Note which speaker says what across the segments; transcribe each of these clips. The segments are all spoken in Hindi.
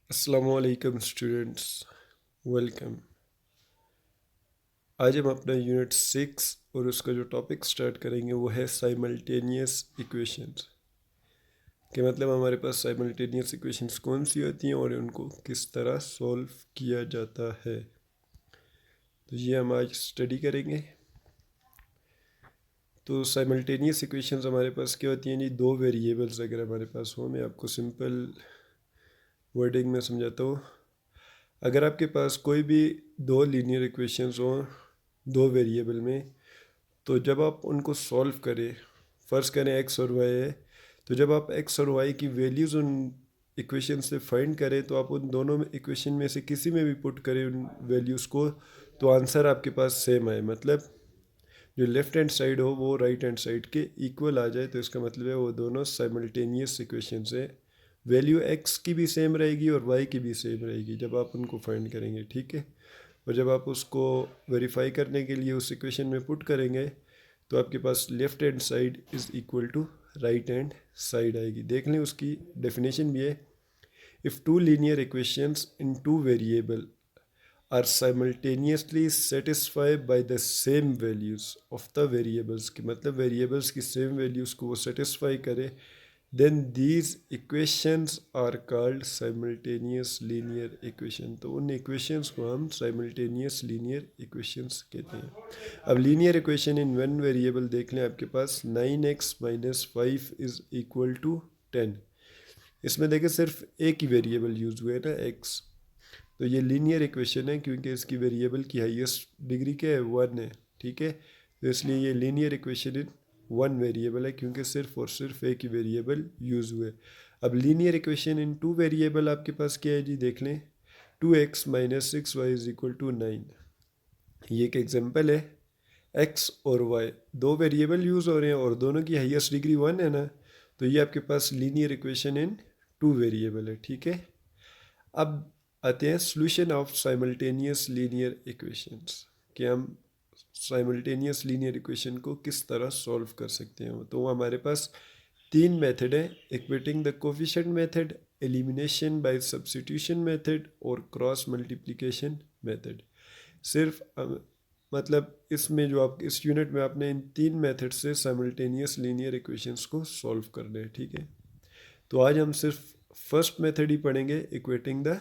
Speaker 1: अस्सलामुअलैकुम स्टूडेंट्स, वेलकम। आज हम अपना यूनिट 6 और उसका जो टॉपिक स्टार्ट करेंगे वो है साइमल्टेनियस इक्वेशंस। कि मतलब हमारे पास साइमल्टेनियस इक्वेशंस कौन सी होती हैं और उनको किस तरह सॉल्व किया जाता है। तो ये हम आज स्टडी करेंगे। तो साइमल्टेनियस इक्वेशंस हमारे पास क्या होती हैं जी, दो वेरिएबल्स अगर हमारे पास हो। मैं आपको सिंपल वर्डिंग में समझाता हूँ। अगर आपके पास कोई भी दो लीनियर इक्वेशंस हों दो वेरिएबल में, तो जब आप उनको सॉल्व करें, फ़र्ज़ करें एक्स और वाई है, तो जब आप एक्स और वाई की वैल्यूज़ उन इक्वेशन से फाइंड करें तो आप उन दोनों इक्वेशन में से किसी में भी पुट करें उन वैल्यूज़ को, तो आंसर आपके पास सेम आए। मतलब जो लेफ़्ट हैंड साइड हो वो राइट हैंड साइड के इक्वल आ जाए, तो इसका मतलब है वो दोनों साइमल्टेनियस इक्वेशन है। वैल्यू एक्स की भी सेम रहेगी और वाई की भी सेम रहेगी जब आप उनको फाइंड करेंगे, ठीक है। और जब आप उसको वेरीफाई करने के लिए उस इक्वेशन में पुट करेंगे तो आपके पास left hand side is equal to right hand side आएगी। देख लें, उसकी डेफिनेशन भी है। If two linear equations in two variable are simultaneously satisfied by the same values of the variables, की मतलब वेरिएबल्स की सेम वैल्यूज़ को वो सेटिस्फाई करे, then these equations are called simultaneous linear equation. तो उन इक्वेशंस को हम साइमल्टेनियस लीनियर इक्वेशंस कहते हैं। अब linear equation in one variable देख लें, आपके पास 9x-5 इज़ इक्वल टू 10। इसमें देखिए सिर्फ एक ही वेरिएबल यूज़ हुए ना, x। तो ये लीनियर इक्वेशन है क्योंकि इसकी वेरिएबल की हाईएस्ट डिग्री क्या है, 1 है, ठीक है। तो इसलिए ये linear equation in one variable है क्योंकि सिर्फ और सिर्फ एक ही वेरिएबल यूज़ हुए। अब linear equation in two variable आपके पास क्या है जी, देख लें। 2x-6y is equal to 9। ये एक एग्जांपल है। एक्स और वाई दो वेरिएबल यूज़ हो रहे हैं और दोनों की हाईएस्ट डिग्री 1 है ना, तो ये आपके पास linear equation in two variable है, ठीक है। अब आते हैं solution of simultaneous linear equations, कि हम साइमल्टेनियस लीनियर इक्वेशन को किस तरह सॉल्व कर सकते हैं। तो हमारे पास तीन मेथड है: equating the coefficient method, elimination by substitution method और क्रॉस मल्टीप्लिकेशन मेथड। सिर्फ मतलब इसमें जो आप इस यूनिट में आपने इन तीन मेथड से साइमल्टेनियस लीनियर इक्वेशंस को सॉल्व करना है, ठीक है। तो आज हम सिर्फ फर्स्ट मेथड ही पढ़ेंगे, इक्वेटिंग द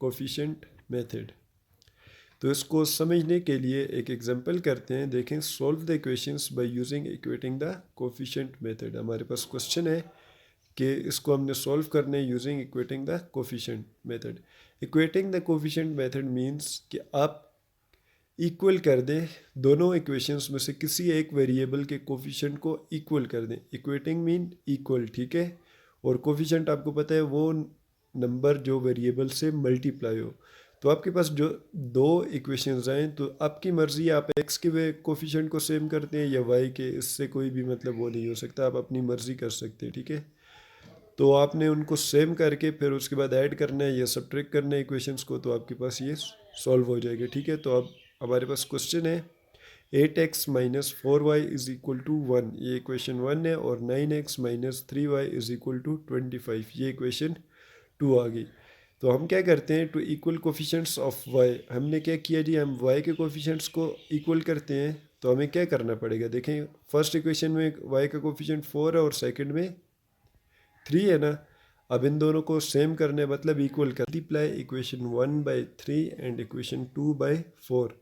Speaker 1: कोफिशिएंट मेथड। तो इसको समझने के लिए एक एग्जांपल करते हैं। देखें, solve the equations by using equating the coefficient method. हमारे पास क्वेश्चन है कि इसको हमने सॉल्व करने using equating the coefficient method. Equating the coefficient method means कि आप इक्वल कर दें दोनों इक्वेशंस में से किसी एक वेरिएबल के कोफिशिएंट को इक्वल कर दें। इक्वेटिंग मीन इक्वल, ठीक है। और कोफिशिएंट आपको पता है वो नंबर जो वेरिएबल से मल्टीप्लाई हो। तो आपके पास जो दो इक्वेशंस आए तो आपकी मर्ज़ी, आप एक्स के वे कोफिशिएंट को सेम करते हैं या वाई के, इससे कोई भी मतलब वो नहीं हो सकता, आप अपनी मर्ज़ी कर सकते हैं, ठीक है। तो आपने उनको सेम करके फिर उसके बाद ऐड करना है या सब्ट्रैक्ट करना है इक्वेशंस को, तो आपके पास ये सॉल्व हो जाएगा, ठीक है। तो अब हमारे पास क्वेश्चन है 8x-4y इज इक्वल टू 1, ये इक्वेशन 1 है। और 9x-3y इज इक्वल टू 25, ये इक्वेशन 2 आ गई। तो हम क्या करते हैं, to equal coefficients of y, हमने क्या किया जी, हम y के कोफिशेंट्स को इक्वल करते हैं। तो हमें क्या करना पड़ेगा, देखें फर्स्ट इक्वेशन में y का कोफिशेंट 4 है और सेकंड में 3 है ना। अब इन दोनों को सेम करने मतलब इक्वल कर, मल्टीप्लाई इक्वेशन 1/3 एंड इक्वेशन 2/4।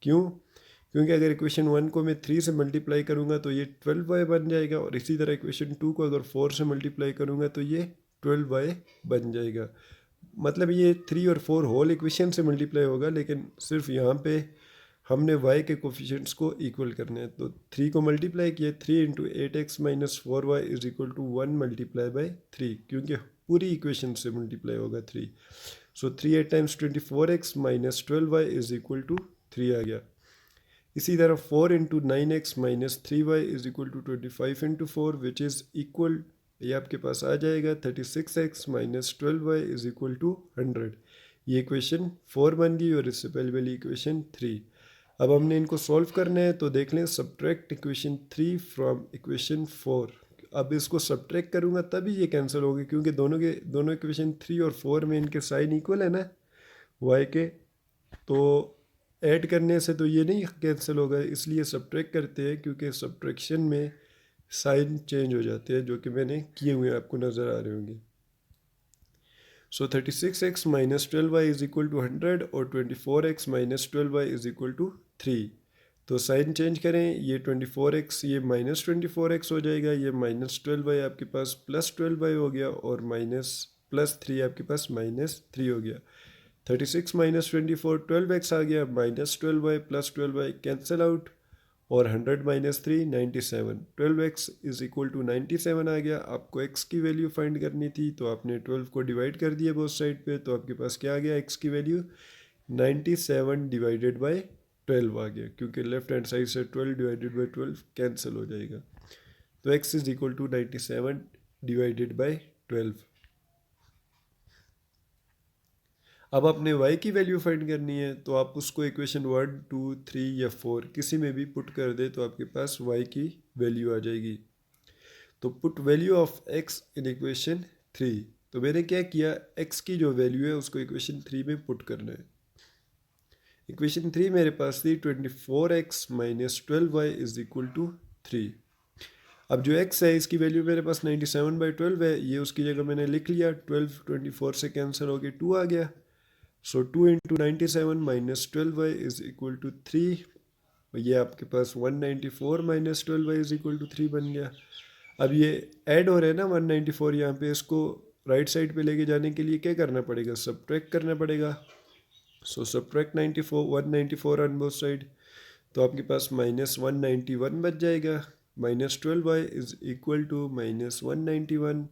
Speaker 1: क्यों? क्योंकि अगर इक्वेशन 1 को मैं 3 से मल्टीप्लाई करूँगा तो ये 12y बन जाएगा, और इसी तरह इक्वेशन 2 को अगर 4 से मल्टीप्लाई करूँगा तो ये 12y बन जाएगा। मतलब ये 3 और 4 होल इक्वेशन से मल्टीप्लाई होगा, लेकिन सिर्फ यहाँ पे हमने y के कोफिशिएंट्स को इक्वल करने हैं। तो 3 को मल्टीप्लाई किया, 3 into 8x-4y is equal to 1 multiply by 3, क्योंकि पूरी इक्वेशन से मल्टीप्लाई होगा 3। So 3 8 times 24x-12y is equal to 3 आ गया। इसी तरह 4 into 9x-3y is equal to 25 into 4 which is equal, ये आपके पास आ जाएगा 36x-12y इज इक्वल टू 100। ये इक्वेशन 4 बन गई और इससे पहले वाली इक्वेशन 3। अब हमने इनको सॉल्व करना है, तो देख लें, सब्ट्रैक्ट इक्वेशन 3 फ्रॉम इक्वेशन 4। अब इसको सब्ट्रैक्ट करूँगा तभी ये कैंसिल होगी, क्योंकि दोनों इक्वेशन 3 और 4 में इनके साइन इक्वल है ना वाई के, तो ऐड करने से तो ये नहीं कैंसिल होगा, इसलिए सब्ट्रैक्ट करते हैं, क्योंकि सब्ट्रैक्शन में साइन चेंज हो जाते हैं, जो कि मैंने किए हुए आपको नज़र आ रहे होंगे। So 36x minus 12y is equal to 100 और 24x minus 12y is equal to 3। तो साइन चेंज करें, ये 24x ये माइनस 24x हो जाएगा, ये माइनस 12y आपके पास प्लस 12y हो गया, और माइनस प्लस 3 आपके पास माइनस 3 हो गया। 36 माइनस 24 12x आ गया, minus 12y plus 12y cancel out, और 100 minus 3 97। 12x is equal to 97 आ गया। आपको x की वैल्यू फाइंड करनी थी, तो आपने 12 को डिवाइड कर दिया बोथ साइड पे, तो आपके पास क्या आ गया, x की वैल्यू 97 डिवाइडेड बाय 12 आ गया, क्योंकि लेफ्ट हैंड साइड से 12 डिवाइडेड बाय 12 कैंसिल हो जाएगा। तो x is equal to 97 divided by 12। अब आपने y की वैल्यू फाइंड करनी है, तो आप उसको इक्वेशन 1 2 3 या 4 किसी में भी पुट कर दे, तो आपके पास y की वैल्यू आ जाएगी। तो put value of x in equation 3। तो मैंने क्या किया, x की जो वैल्यू है उसको इक्वेशन 3 में पुट करना है। इक्वेशन 3 मेरे पास थी 24x minus 12y is equal to 3। अब जो x है इसकी वैल्यू मेरे पास 97/12 है, ये उसकी जगह मैंने लिख लिया। 12 24 से कैंसिल हो गया, 2 आ गया। So 2 into 97 minus 12y is equal to 3। ये आपके पास 194 minus 12y is equal to 3 बन गया। अब ये ऐड हो रहे हैं ना 194 यहाँ पे, इसको राइट साइड पे लेके जाने के लिए क्या करना पड़ेगा, सब्ट्रैक्ट करना पड़ेगा। So subtract 194 on both side, तो आपके पास माइनस 191 बच जाएगा। Minus 12y is equal to minus 191।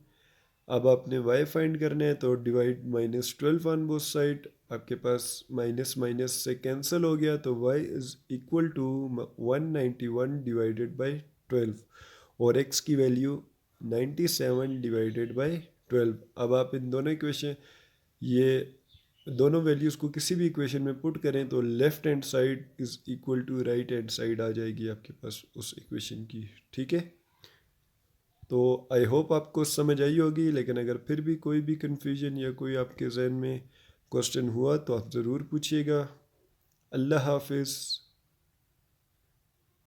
Speaker 1: अब आपने y फाइंड करना है, तो divide minus 12 on both side, आपके पास माइनस माइनस से कैंसिल हो गया, तो y is equal to 191 divided by 12, और x की वैल्यू 97 डिवाइडेड बाय 12। अब आप इन दोनों इक्वेशन, ये दोनों वैल्यूज़ को किसी भी इक्वेशन में पुट करें, तो left hand side is equal to right hand side आ जाएगी आपके पास उस इक्वेशन की। ठीक है, तो आई होप आपको समझ आई होगी, लेकिन अगर फिर भी कोई भी कन्फ्यूजन या कोई आपके जहन में क्वेश्चन हुआ तो आप ज़रूर पूछिएगा। अल्लाह हाफिज़।